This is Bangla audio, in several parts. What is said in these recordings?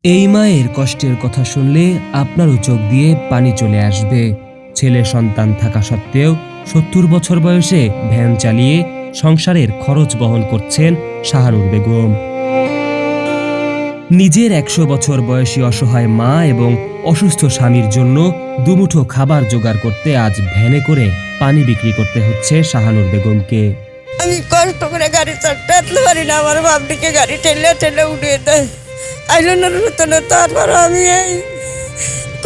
এই মায়ের কষ্টের কথা শুনলে আপনারও চোখ দিয়ে পানি চলে আসবে। ছেলে সন্তান থাকা সত্ত্বেও ৭০ বছর বয়সে ভ্যান চালিয়ে সংসারের খরচ বহন করছেন শাহানুর বেগম। নিজের ১০০ বছর বয়সী অসহায় মা এবং অসুস্থ স্বামীর জন্য দুমুঠো খাবার জোগাড় করতে আজ ভ্যানে করে পানি বিক্রি করতে হচ্ছে শাহানুর বেগমকে। আমি কষ্ট করে গাড়ি চালাতে পারি না, আমার বাপদিকে গাড়ি ঠেলে ঠেলে উঠিয়ে দেয়। আইলনের ভিতরে তারপর আমি এই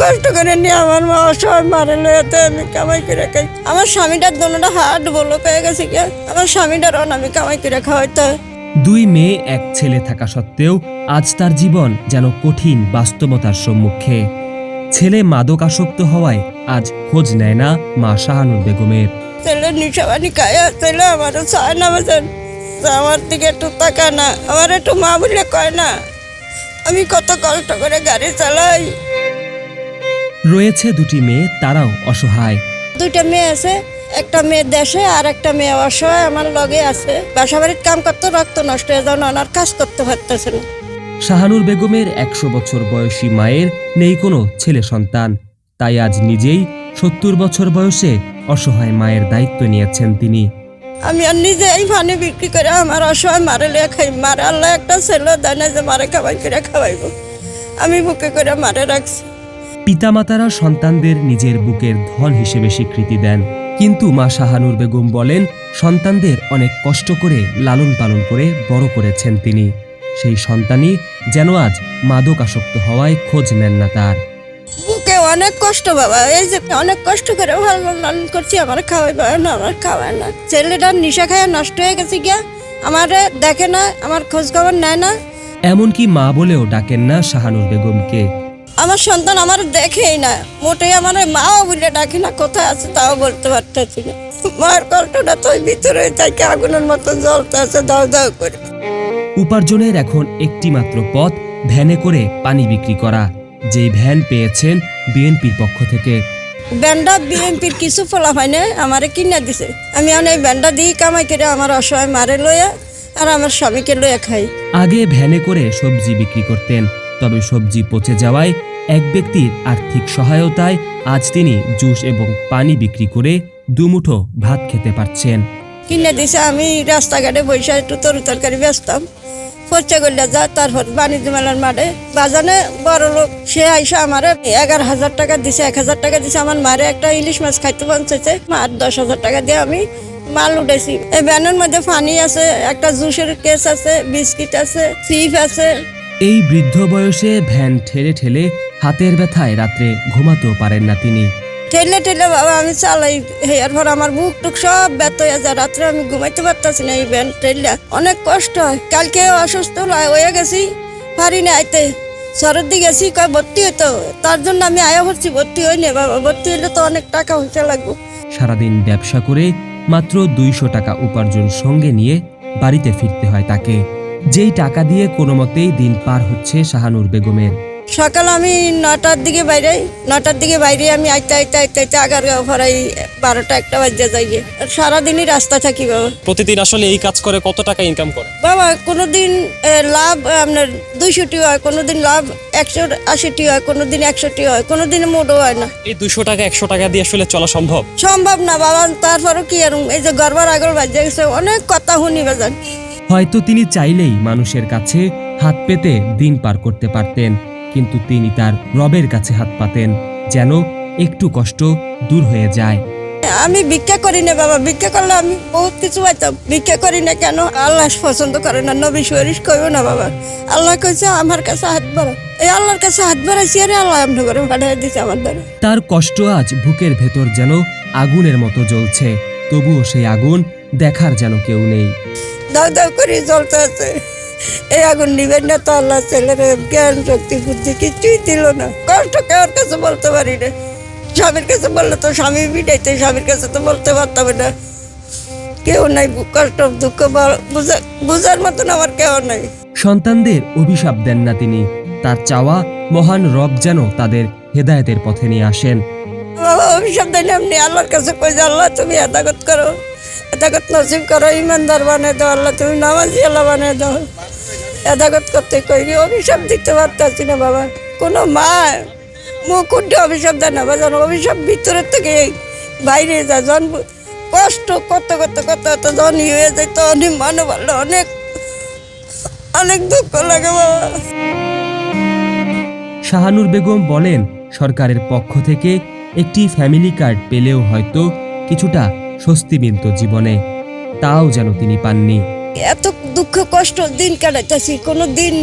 কষ্ট করে নিয়ে আমার মা অসহায় মারে লইতে আমি কামাই করে খাই। আমার স্বামীটার দোনোটা হাট বলো পেয়ে গেছে কি আমার স্বামীটারও আমি কামাই করে খাওয়াইতে। ২ মেয়ে ১ ছেলে থাকা সত্ত্বেও আজ তার জীবন যেন কঠিন বাস্তবতার সম্মুখে। ছেলে মাদকাসক্ত হওয়ায় আজ খোঁজ নেয় না মা শাহানুর বেগমের। ছেলে নিশাবানি খায়, ছেলে আমারও চায় না, আমার দিকে একটু তাকা না, আমার একটু মা বলে কয় না। আমি কত কষ্ট করে গাড়ি চালাই। রয়েছে ২টি মেয়ে, তারাও অসহায়। 2টা মেয়ে আছে, একটা মেয়ে দেশে আর একটা মেয়ে অসহায় আমার লগে আছে। বাসা বাড়ির কাম করতে রক্ত নষ্ট হয়ে যাওয়া, আর কাজ করতে পারতেছে না। শাহানুর বেগমের ১০০ বছর বয়সী মায়ের নেই কোনো ছেলে সন্তান, তাই আজ নিজেই ৭০ বছর বয়সে অসহায় মায়ের দায়িত্ব নিয়েছেন তিনি। আমি আর নিজে এই পানি বিক্রি করে আমার অসহায় মারে লিয়ে খাই। মারে আল্লাহ একটা ছেলে দেয় না যে মারে খাবাই করে খাওয়াইব, আমি বুকে করে মারে রাখছি। পিতামাতারা সন্তানদের নিজের বুকের ধন হিসেবে স্বীকৃতি দেন, কিন্তু মা শাহানুর বেগম বলেন সন্তানদের অনেক কষ্ট করে লালন পালন করে বড় করেছেন তিনি। সেই সন্তানই যেন আজ মাদকাসক্ত হওয়ায় খোঁজ নেন না তার। বুকে অনেক কষ্ট বাবা, এই যে অনেক কষ্ট করে ভালো লালন করছি, আমার খাওয়াই না, আমার খাওয়ায় না। ছেলেটা নিশা খায় নষ্ট হয়ে গেছে গিয়া, আমারে দেখে না, আমার খোঁজ খবর নেয় না। এমনকি মা বলেও ডাকেন না শাহানুর বেগমকে। আমার সন্তান আমার দেখেই না, মোটেই আমার মাও বলে ডাকে না, কোথায় আছে তাও বলতে পারতেছি না। মায়ের কষ্টটা তো ভিতরে থেকে আগুনের মতো জ্বলতে আছে দাও দাও করে। উপার্জনের এখন একটি মাত্র পথ ভ্যানে করে পানি বিক্রি করা, যেই ভ্যান পেয়েছেন বিএনপির পক্ষ থেকে। ব্যান্ডা বিএনপির কিছু ফলা হয় না, আমারে কিনে দিছে। আমি অনেক ব্যান্ডা দিয়ে কামাই করে আমার অসহায় মারে লইয়া আর আমার স্বামীকে লইয়া খাই। আগে ভ্যানে করে সবজি বিক্রি করতেন, তবে সবজি পচে যাওয়ায় এক ব্যক্তির আর্থিক সহায়তায় আজ তিনি জুস এবং পানি বিক্রি করে দুমুঠো ভাত খেতে পারছেন। কিনে দিছে, আমি রাস্তাঘাটে বসে একটু তরু তরকারি বেচতাম। খরচা করলে যা, তারপর বাণিজ্য মেলার মাঠে বাজানে বড় লোক সে আইসা আমার ১১,০০০ টাকা দিছে, ১,০০০ টাকা দিছে। আমার মারে একটা ইলিশ মাছ খাইতে পৌঁছেছে, আর ১০,০০০ টাকা দিয়ে আমি মাল উঠেছি। এই ভ্যানের মধ্যে পানি আছে, একটা জুসের কেস আছে, বিস্কিট আছে, চিপ আছে। এই বৃদ্ধ বয়সে ভ্যান ঠেলে ঠেলে হাতের ব্যথায় রাত্রে ঘুমাতেও পারেন না তিনি। ঠেলে ঠেলে বাবা আমি চালাই, এরপর আমার বুক টুক সব ব্যথা হয়ে যায়, রাত্রে আমি ঘুমাইতে পারতেছি না। এই ভ্যান ঠেললে অনেক কষ্ট হয়। কালকে অসুস্থ হয়ে গেছি, পারি না আইতে। সরদি গেছি, কয় ভর্তি হইতো, তার জন্য আমি আয়া ভরছি। ভর্তি হইনি বাবা, ভর্তি হইলে তো অনেক টাকা পয়সা লাগবে। সারাদিন ব্যবসা করে মাত্র ২০০ টাকা উপার্জন সঙ্গে নিয়ে বাড়িতে ফিরতে হয় তাকে, যেই টাকা দিয়ে কোনো মতেই দিন পার হচ্ছে শাহানুর বেগমের। সকাল আমি ৯টার দিকে বাইরে আমি আইতে আইতে আইতে আইতে আগারগাঁও ভরাই ১২টা ১টা বাজে যাই। সারাদিনই রাস্তা থাকি বাবা। প্রতিদিন আসলে এই কাজ করে কত টাকা ইনকাম করে বাবা? কোনোদিন লাভ আপনার ২০০টি হয়, কোনোদিন লাভ ১৮০টি হয়, কোনোদিন ১০০টি হয়, কোনোদিন মোটও হয় না। এই ২০০ টাকা ১০০ টাকা দিয়ে আসলে চলা সম্ভব না বাবা। তারপরও কি আর এই যে গড়বার আগর বাজে গেছে, অনেক কথা শুনি বাজান। হয়তো তিনি চাইলেই মানুষের কাছে হাত পেতে দিন পার করতে পারতেন, কিন্তু তিনি তার রবের কাছে হাত পাতেন যেন একটু কষ্ট দূর হয়ে যায়। আমি ভিক্ষা করি না বাবা, ভিক্ষা করলে আমি বহুত কিছু পাইতাম। ভিক্ষা করি না কেন? আল্লাহ পছন্দ করে না, নবী শরীফ কইও না বাবা। আল্লাহ কইছে আমার কাছে হাত বাড়া, এই আল্লাহর কাছে হাত বাড়াইছি, আরে আল্লাহ এমন করে পাঠিয়ে দিছে আমার দ্বারা। তার কষ্ট আজ বুকের ভেতর যেন আগুনের মতো জ্বলছে, তবুও সেই আগুন দেখার যেন কেউ নেই। দাও দাও করে জ্বলতে আছে, এই আগুন নিবেন না তো। আল্লাহ ছেলের জ্ঞান শক্তি বুদ্ধি কিছুই দিল না। কষ্ট কেউর কাছে বলতে পারি না। স্বামীর কাছে বললে তো স্বামী বিটাইতে, স্বামীর কাছে তো বলতে পারতাম না। কেউ নাই, কষ্ট দুঃখ বুঝার মতন আমার কেউ নাই। সন্তানদের অভিশাপ দেন না তিনি, তার চাওয়া মহান রব যেন তাদের হেদায়েতের পথে নিয়ে আসেন। বাবা অভিশাপ দেন এমনি, আল্লাহর কাছে কই যে আল্লাহ তুমি হেদায়েত করো, হেদায়েত নসিব করো, ইমানদার বানিয়ে দাও, আল্লাহ তুমি নামাজি আল্লাহ বানিয়ে দাও। এদাগত করতে কইনি, অভিশাপ দিতে পারতেছি না বাবা। কোনো মা মুখ উঠে অভিশাপ দেয় না বাজান, অভিশাপ ভিতরের থেকে বাইরে যায়। জন কষ্ট করতে করতে করতে করতে জন হয়ে যায়, তো অনেক মনে ভালো, অনেক অনেক দুঃখ লাগে বাবা। শাহানুর বেগম বলেন, সরকারের পক্ষ থেকে একটি ফ্যামিলি কার্ড পেলেও হয়তো কিছুটা স্বস্তি মিলত জীবনে, তাও যেন তিনি পাননি। এত দুঃখ কষ্ট দিন কাটাইতেছি, কোনো দিন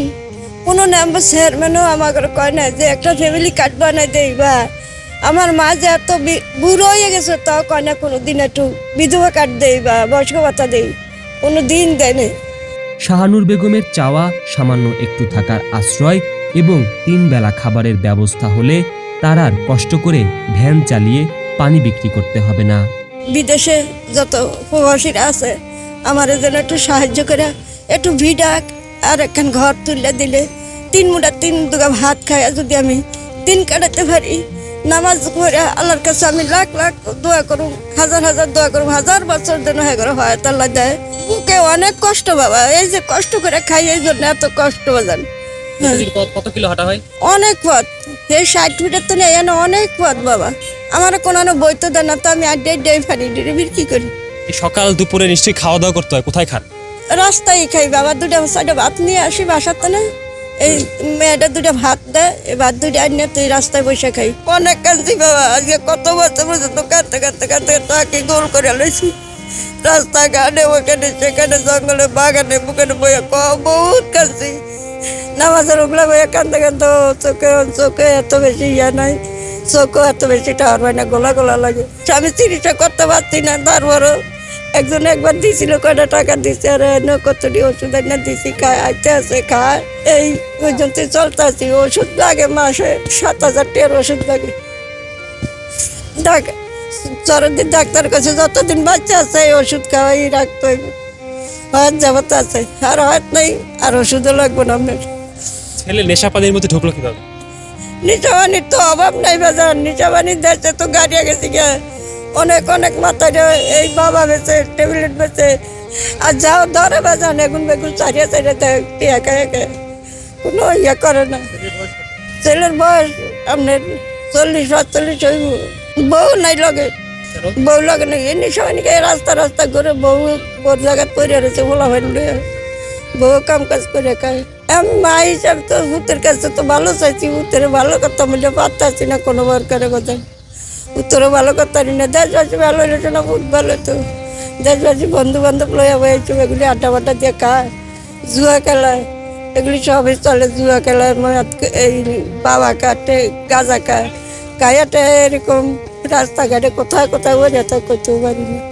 কোনো নাম্বার চেয়ারম্যানও আমাকে কয় না যে একটা ফ্যামিলি কার্ড বানাই দেই, বা আমার মা যে এত বুড়ো হয়ে গেছে তাও কয় না কোনো দিন একটু বিধবা কার্ড দেই বা বয়স্ক ভাতা দেই, কোনো দিন দেয় না। শাহানুর বেগমের চাওয়া সামান্য একটু থাকার আশ্রয় এবং 3 বেলা খাবারের ব্যবস্থা হলে তার আর কষ্ট করে ভ্যান চালিয়ে পানি বিক্রি করতে হবে না। বিদেশে যত প্রবাসীরা আছে আমার যেন একটু সাহায্য করে একটু ভিডাক আর একখান ঘর তুলে দিলে 3 মুঠা 3 দুগা ভাত খাই যদি আমি দিন কাটাতে পারি, নামাজ পড়ে আল্লাহর কাছে আমি লাখ লাখ দোয়া করুম, হাজার হাজার দোয়া করুম, 1000 বছর যেন হয়ে গেল হয় আল্লাহ দেয়। বুকে অনেক কষ্ট বাবা, এই যে কষ্ট করে খাই এই জন্য এত কষ্ট বাজান। কত কিলো হাঁটা হয়? অনেক পথ, এই 60 ফিটের তো নেই, অনেক পথ বাবা। আমার কোনো বইতে দেয় না, তো আমি আড্ডাই ফানি বিক্রি করি। এই সকাল দুপুরে নিশ্চয়ই খাওয়া দাওয়া করতে হয়, কোথায় খান? রাস্তায় খাই বাবা, 2-4টা ভাত নিয়ে আসি বাসাতে না, এই মেয়েটা 2টা ভাত দেয়, এই ভাত 2টা আনিয়ে তো এই রাস্তায় বসে খাই। অনেক কাঁদছি বাবা, আজকে কত বছর পর্যন্ত কাঁদতে কাঁদতে কাঁদতে তাকে গোল করে লইছি। রাস্তাঘাটে ওখানে সেখানে জঙ্গলে বাগানে বুকানে বইয়া বহুত কাঁদছি। নামাজের ওগুলা বইয়া কাঁদতে কাঁদতে চোখে এত বেশি ইয়া নাই, চোখও এত বেশি টাওয়ার হয় না, গোলা গোলা লাগে। আমি চিকিৎসা করতে পারছি না, তারপরও একজন একবার দিয়েছিল, কয়টা টাকা দিচ্ছে, আর কতটি ওষুধ এনে দিছি, খায় আইতে আছে খায়, এই পর্যন্ত চলতে আছি। ওষুধ লাগে মাসে 7000 টাকার ওষুধ লাগে। চরদিন ডাক্তার কাছে যতদিন বাচ্চা আছে এই ওষুধ খাওয়াই রাখতে হইবে, হয়ত যাবত আছে আর হয়ত নাই, আর ওষুধও লাগবে না আপনার। ছেলে নেশাপানির মধ্যে ঢুকলো কিভাবে? নিশাবানির তো অভাব নাই বাজার, নিশাবানির দেশে তো গাড়িয়া গেছি গে, অনেক অনেক মাথায় এই বাবা বেছে ট্যাবলেট বেছে, আর যাও ধরে বাজান এখন বেগুন চারিয়া চারিয়া একা একা কোনো ইয়ে করে না। ছেলের বয়স আপনার 40-45 হইব, বউ নাই লগে, বউ লগে নাই, এমনি সবাই রাস্তা রাস্তা করে বউ বোর জায়গায় পড়ে রয়েছে, বলা হয় বউ কাম কাজ করে খায়। আমি মা হিসাবে তো ভূতের কাছে তো ভালো চাইছি, উত্তরে ভালো করতে মিলে পারতাছি না কোনো বরকারের কথা, উত্তরে ভালো করতে পারি না। দেশবাসী ভালো হইলে না, বহুত ভালো তো, দেশবাসী বন্ধু বান্ধব লইয়া বইছে, এগুলি আড্ডা বাড্ডা দিয়ে খায়, জুয়া খেলায়, এগুলি সবই চলে। জুয়া খেলায় এই বাবা কাটে, গাঁজা খায়, গায়াটা এরকম রাস্তাঘাটে কোথায় কোথায় ওই যেতে করতেও পারি না।